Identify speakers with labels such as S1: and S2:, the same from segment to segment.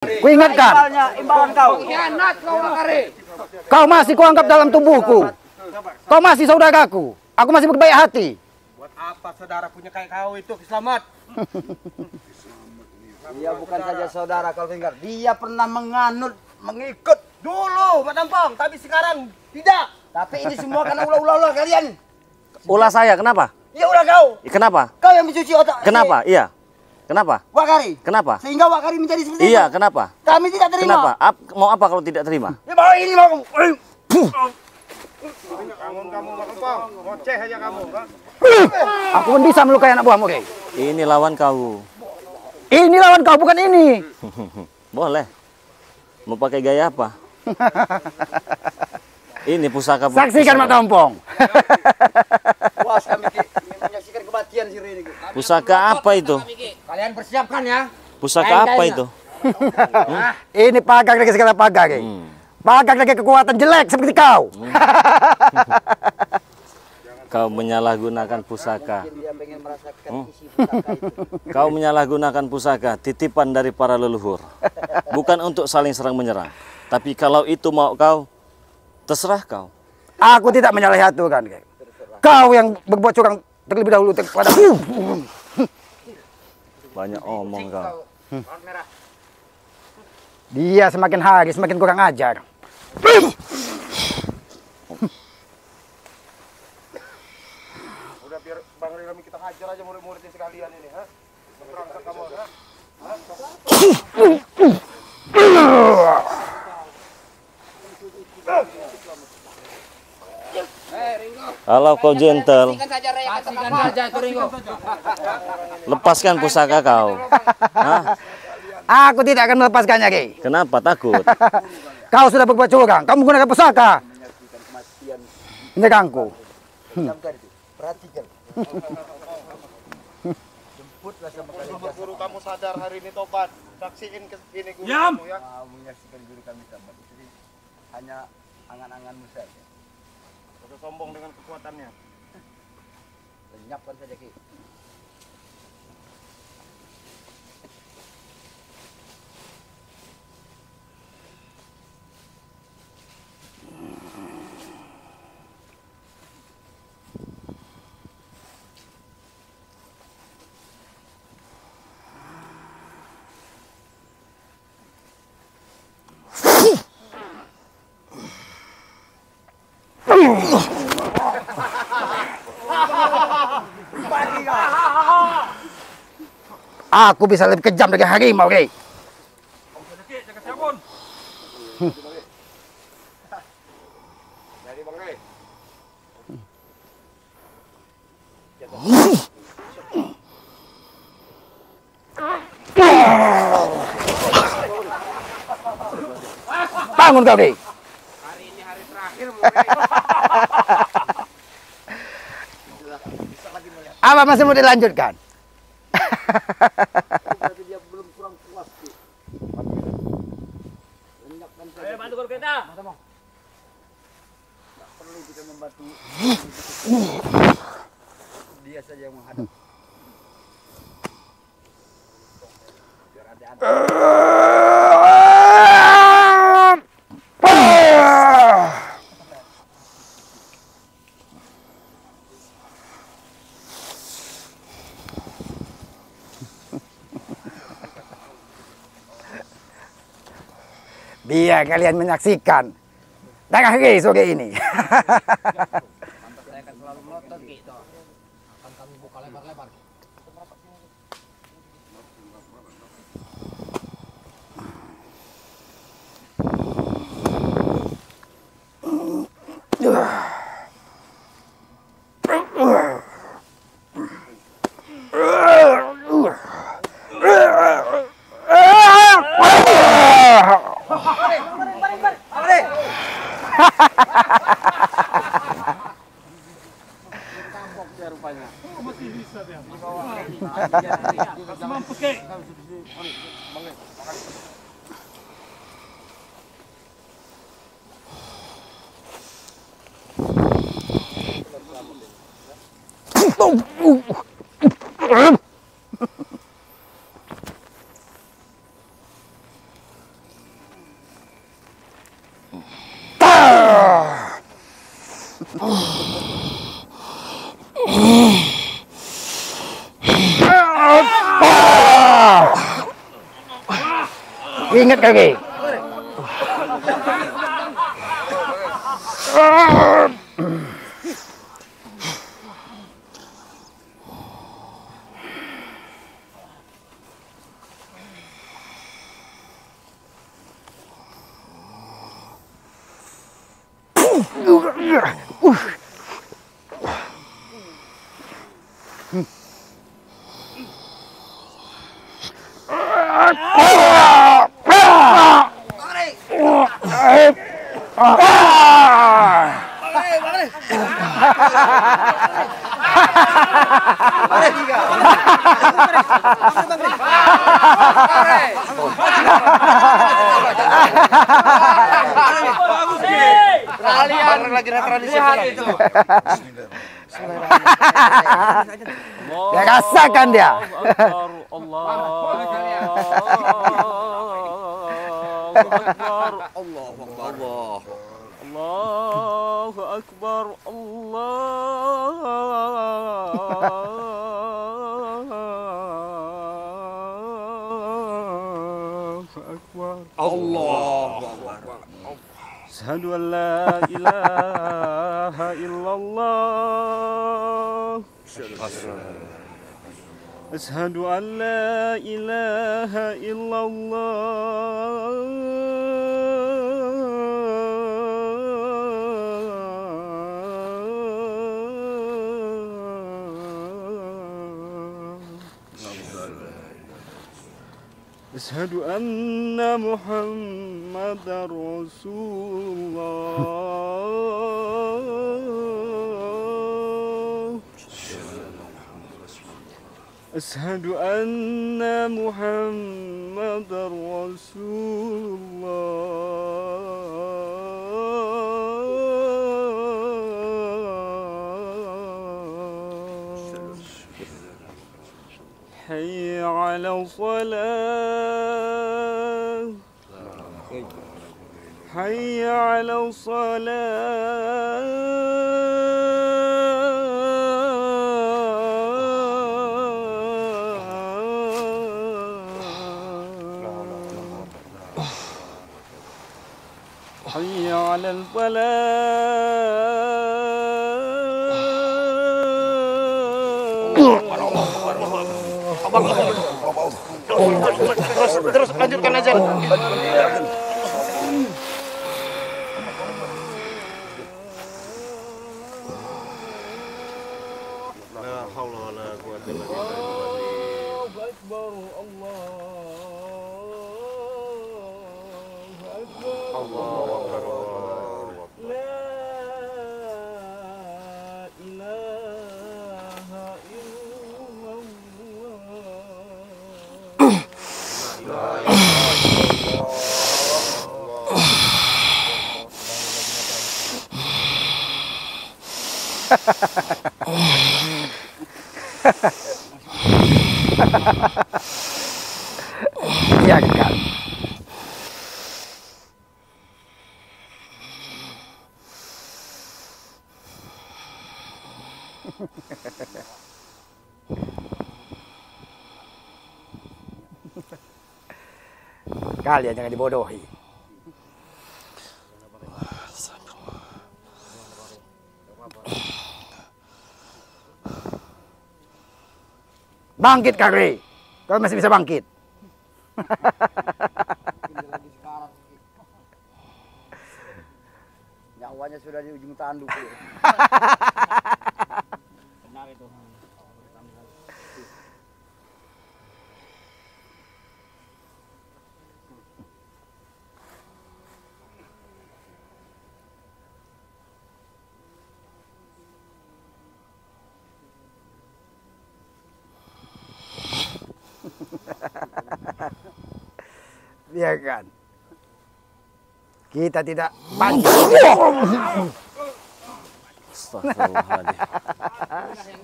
S1: Ku ingatkan.
S2: Imbalan kau.
S1: Kau masih kuanggap dalam tubuhku. Kau masih saudaraku. Aku masih berbaik hati.
S2: Buat apa saudara punya kayak kau itu, Selamat? Dia bukan saja saudara kalau dengar. Dia pernah mengikut dulu, Pak Tampang. Tapi sekarang tidak. Tapi ini semua karena ulah-ulah kalian.
S3: Ulah saya, kenapa?
S2: Iya ulah kau.
S3: Kenapa?
S2: Kau yang mencuci otak.
S3: Kenapa? Iya. Kenapa?
S2: Wakari.
S3: Kenapa?
S2: Sehingga Wakari menjadi seperti itu.
S3: Iya, kenapa?
S2: Kami tidak terima.
S3: Kenapa? Mau apa kalau tidak terima?
S2: Ya bawa ini mau.
S4: Kamu Tampang, ngoceh aja kamu, kan?
S1: Aku pun bisa melukai anak buahmu, Kay.
S3: Ini lawan kau.
S1: Ini lawan kau, bukan ini.
S3: Boleh. Mau pakai gaya apa? Ini pusaka.
S1: Saksikan Mak Tompong.
S2: Wah, kami menyaksikan kematian si Rini.
S3: Pusaka apa itu?
S2: Kalian persiapkan ya.
S3: Pusaka apa itu?
S1: Ini pagar dari segala pagar, Kay. Pagar dari kekuatan jelek seperti kau.
S3: Kau menyalahgunakan pusaka.
S2: Dia pengen merasakan isi pusaka itu.
S3: Kau menyalahgunakan pusaka titipan dari para leluhur. Bukan untuk saling serang menyerang. Tapi kalau itu mau kau, terserah kau.
S1: Aku tidak menyalahi aturan, Kay. Kau yang berbuat curang terlebih dahulu kepada
S3: Banyak omong kau.
S1: dia semakin hari semakin kurang ajar.
S4: Udah biar Bang Rami kita hajar aja murid-muridnya sekalian ini, ha? Berangkat kamu, ha?
S3: Kalau kau gentle, lepaskan pusaka kau. Hah?
S1: Aku tidak akan melepaskannya, Kay.
S3: Kenapa takut?
S1: Kau sudah berbuat curang. Kamu menggunakan pusaka menyerangku.
S2: Perhatikan. Jemputlah sama kalian.
S4: Guru kamu sadar hari ini tobat. Saksiin ini guru
S2: Diam!
S4: kamu ya.
S2: Menyaksikan guru kami tobat. Jadi hanya angan-anganmu saja.
S4: Udah sombong dengan kekuatannya.
S2: Lenyapkan saja, Ki.
S1: Aku bisa lebih kejam dari harimau, Kay.
S4: Jadi Bang Rey.
S1: Bangun kau, Kay.
S4: Hari ini hari terakhir,
S1: Apa masih mau dilanjutkan?
S2: Berarti dia belum kurang puas, Ki. Lenyapkan saja. Ayo bantu guru kita. Tidak perlu kita membantu. Dia saja yang menghadap. Biar ada
S1: Biar kalian menyaksikan darah Kay sore ini.
S2: Saya akan selalu melotot, Ki. Akan kami buka lebar-lebar.
S1: Ingat kaki.
S4: Kalian lagi tradisi itu.
S1: Dia rasakan dia.
S3: Allahu Akbar, Allahu Akbar. Asyhadu an la ilaha illallah. Asyhadu an la ilaha illallah. Asyhadu anna Muhammadar Rasulullah. Asyhadu anna Muhammadar Rasulullah. Hayya 'ala shalah. Hayya 'ala salah. Hayya 'alal falah.
S4: Terus lanjutkan aja. La haula wala quwwata illa billah.
S3: Allahu Akbar, Allahu Akbar. La ilaha illallah.
S1: Iya kan. Kalian jangan dibodohi. Bangkit Kagri, kau masih bisa bangkit.
S2: Nyawanya sudah di ujung tanduk. Benar itu.
S1: Iya kan. Kita tidak bantu.
S3: Astagfirullahaladzim.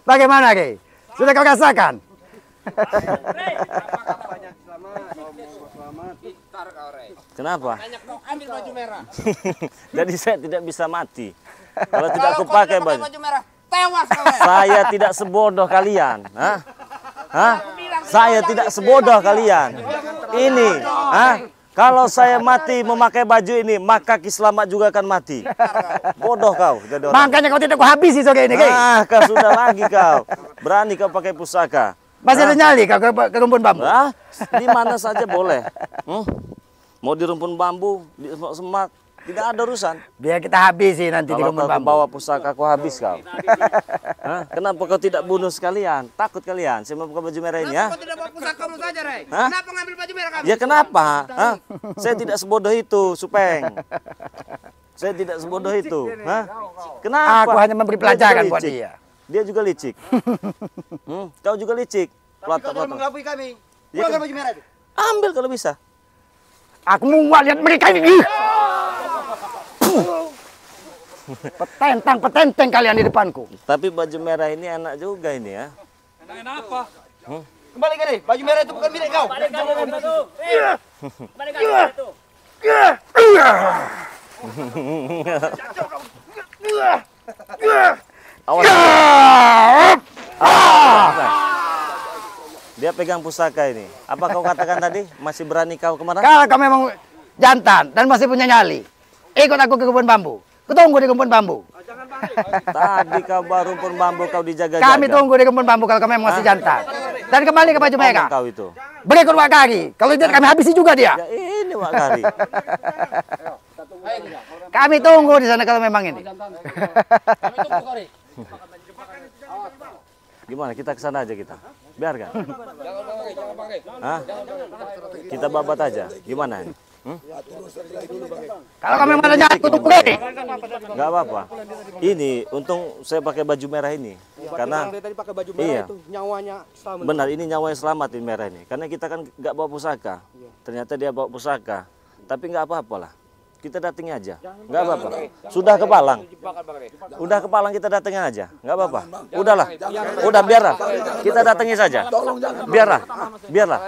S1: Bagaimana, Ki? Sudah kau rasakan?
S3: Kenapa?
S2: Ambil baju merah.
S3: Jadi saya tidak bisa mati. Kalau tidak aku pakai baju.
S2: merah, tewas kau.
S3: Saya tidak sebodoh kalian. Hah? Hah? Saya tidak sebodoh kalian. Ini, hah? Kalau saya mati memakai baju ini, maka Ki Slamet juga akan mati. Bodoh kau jadi orang.
S1: Makanya kau tidak kau habisi sore ini, Ki.
S3: Kau sudah lagi kau. Berani kau pakai pusaka.
S1: Masih ada nyali kau ke rumpun bambu.
S3: Ah, di mana saja boleh. Mau di rumpun bambu, di semak, tidak ada urusan.
S1: Biar kita habisi nanti di
S3: Kalau
S1: rumpun
S3: kau
S1: bambu.
S3: bawa pusaka, kau habis kau. Hah? Kenapa kau tidak bunuh sekalian? Takut kalian? Saya mau pakai baju merah ini ya?
S2: Kau tidak bawa pusakamu saja, Ray.
S3: Hah?
S2: Kenapa ngambil baju merah kami?
S3: Ya kenapa? Hah? Saya tidak sebodoh itu, Supeng. Saya tidak sebodoh itu. Hah? Kenapa?
S1: Aku hanya memberi pelajaran buat dia.
S3: Dia juga licik. Kau juga licik.
S2: Tapi kau sudah mengelabui kami.
S3: Ya,
S2: Pulangkan baju merah itu.
S3: Ambil kalau bisa.
S1: Aku mau lihat mereka ini. Petentang kalian di depanku.
S3: Tapi baju merah ini enak juga ini ya.
S5: Kenapa?
S2: Kembali ke nih. Baju merah itu bukan milik kau.
S3: Awas. Dia pegang pusaka ini. Apa kau katakan tadi? Masih berani kau kemana?
S1: Kalau kau memang jantan dan masih punya nyali, ikut aku ke kebun bambu. Kutunggu di kebun bambu.
S3: Tadi kau baru rumpun bambu kau dijaga-jaga.
S1: Kami tunggu di kebun bambu kalau kau memang masih jantan. Dan kembali ke baju mereka.
S3: Kau itu.
S1: Berikut Wak Kari. Kalau tidak kami habisi juga dia.
S3: Ya ini Wak Kari.
S1: Kami tunggu di sana kalau memang ini.
S3: Gimana? Kita ke sana aja kita. Biarkan. Hah? Kita babat aja. Gimana?
S1: Kalau kami memang ada nyali, tutup pergi.
S3: Nggak apa-apa. Ini untung saya pakai baju merah ini. Karena
S5: Dia tadi pakai baju merah
S3: iya.
S5: itu nyawanya selamat.
S3: Benar, ini nyawanya selamat ini merah ini. Karena kita kan nggak bawa pusaka. Ternyata dia bawa pusaka. Tapi nggak apa-apalah. Kita datangi aja. Nggak apa-apa. Sudah ke Palang. Udah ke Palang kita datangi aja. Nggak apa-apa. Udahlah. Udah biarlah. Kita datangi saja. Biarlah. Biarlah.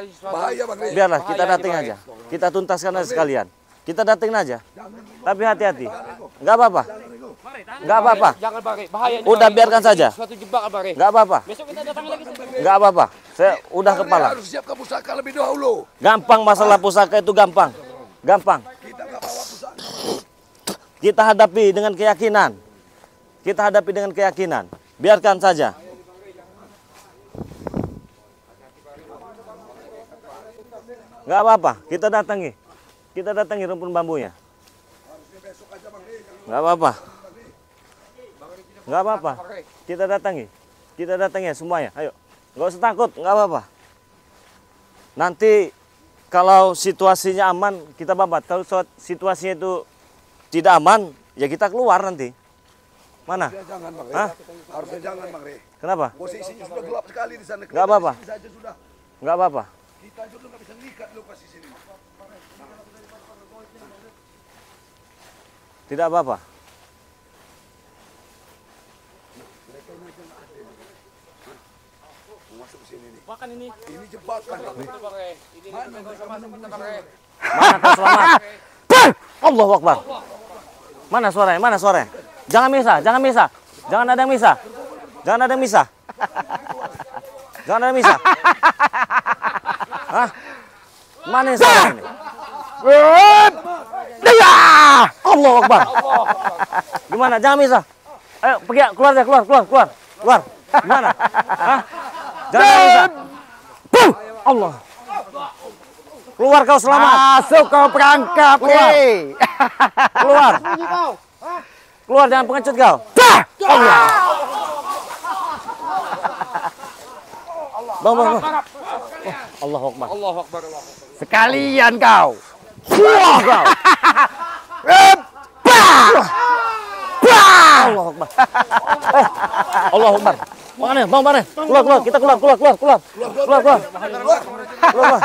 S3: Biarlah kita datangi aja. Kita tuntaskan aja sekalian. Kita datengin aja. Tapi hati-hati. Nggak apa-apa. Nggak apa-apa.
S5: Jangan pakai bahaya.
S3: Udah biarkan saja.
S5: Suatu jebakan pakai.
S3: Nggak apa-apa.
S5: Besok kita datang lagi.
S3: Nggak apa-apa. Saya udah ke Palang.
S6: Harus siapkan pusaka lebih dahulu.
S3: Gampang masalah pusaka itu gampang. Gampang. Kita hadapi dengan keyakinan. Kita hadapi dengan keyakinan. Biarkan saja. Nggak apa-apa. Kita datangi. Kita datangi rumpun bambunya. Nggak apa-apa. Nggak apa-apa. Kita datangi. Kita datangi semuanya. Ayo. Nggak usah takut. Nggak apa-apa. Nanti kalau situasinya aman, kita babat. Kalau situasinya itu tidak aman, ya kita keluar nanti. Mana?
S6: Jangan, Bang Re.
S3: Hah?
S6: Harusnya jangan, Bang Re.
S3: Kenapa?
S6: Posisinya sudah gelap sekali di sana.
S3: Nggak apa-apa.
S6: Kelihatan saja sudah.
S3: Nggak apa-apa.
S6: Kita juga nggak bisa ngikat lokasi sini.
S3: Tidak apa-apa.
S6: Masuk ke sini nih.
S5: Makan ini.
S6: Ini jebakan.
S3: Mana kau selamat? Allahu Akbar. Mana suaranya? Mana suaranya? Jangan misah, jangan misah. Jangan ada yang misah. Jangan ada yang misah. Jangan ada yang misah. Hah? Mana yang suara ini? Allahu Akbar. Gimana? Jangan misah. Ayo pergi, keluar deh, keluar. Gimana? Hah? Jangan misah. Allah. Keluar kau selamat.
S1: Masuk kau perangkap.
S3: Keluar. Keluar.
S2: Kau.
S3: Keluar, jangan pengecut kau. Allah. Bang. Allahu Akbar.
S5: Allahu Akbar.
S1: Sekalian kau.
S3: Wah, kau. Allahu Akbar. Allahu Akbar. Bang, mana? Keluar. Kita keluar. Keluar. Bang. Keluar.